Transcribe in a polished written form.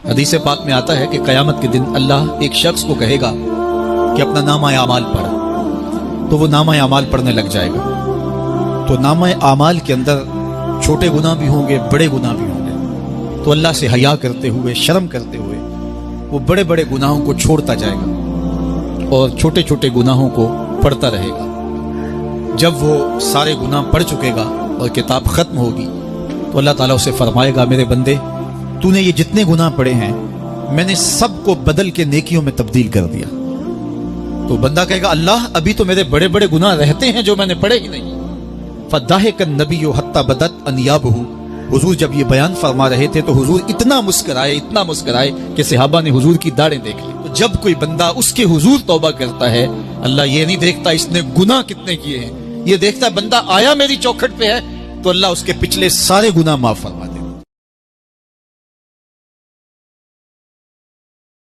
حدیث پاک میں آتا ہے کہ قیامت کے دن اللہ ایک شخص کو کہے گا کہ اپنا نامہ اعمال پڑھ، تو وہ نامہ اعمال پڑھنے لگ جائے گا۔ تو نامہ اعمال کے اندر چھوٹے گناہ بھی ہوں گے، بڑے گناہ بھی ہوں گے، تو اللہ سے حیا کرتے ہوئے، شرم کرتے ہوئے وہ بڑے بڑے گناہوں کو چھوڑتا جائے گا اور چھوٹے چھوٹے گناہوں کو پڑھتا رہے گا۔ جب وہ سارے گناہ پڑھ چکے گا اور کتاب ختم ہوگی تو اللہ تعالیٰ اسے فرمائے گا، میرے بندے، تو نے یہ جتنے گناہ پڑھے ہیں میں نے سب کو بدل کے نیکیوں میں تبدیل کر دیا۔ تو بندہ کہے گا، اللہ ابھی تو میرے بڑے بڑے گناہ رہتے ہیں جو میں نے پڑھے ہی نہیں۔ فَضَحِكَ النَّبِيُّ حَتَّى بَدَتْ أَنْيَابُهُ۔ حضور جب یہ بیان فرما رہے تھے تو حضور اتنا مسکرائے کہ صحابہ نے حضور کی داڑھیں دیکھ لی۔ تو جب کوئی بندہ اس کے حضور توبہ کرتا ہے، اللہ یہ نہیں دیکھتا اس نے گناہ کتنے کیے ہیں، یہ دیکھتا ہے بندہ آیا میری چوکھٹ پہ ہے، تو اللہ اس کے پچھلے سارے گناہ معاف فرما دیتا ہے۔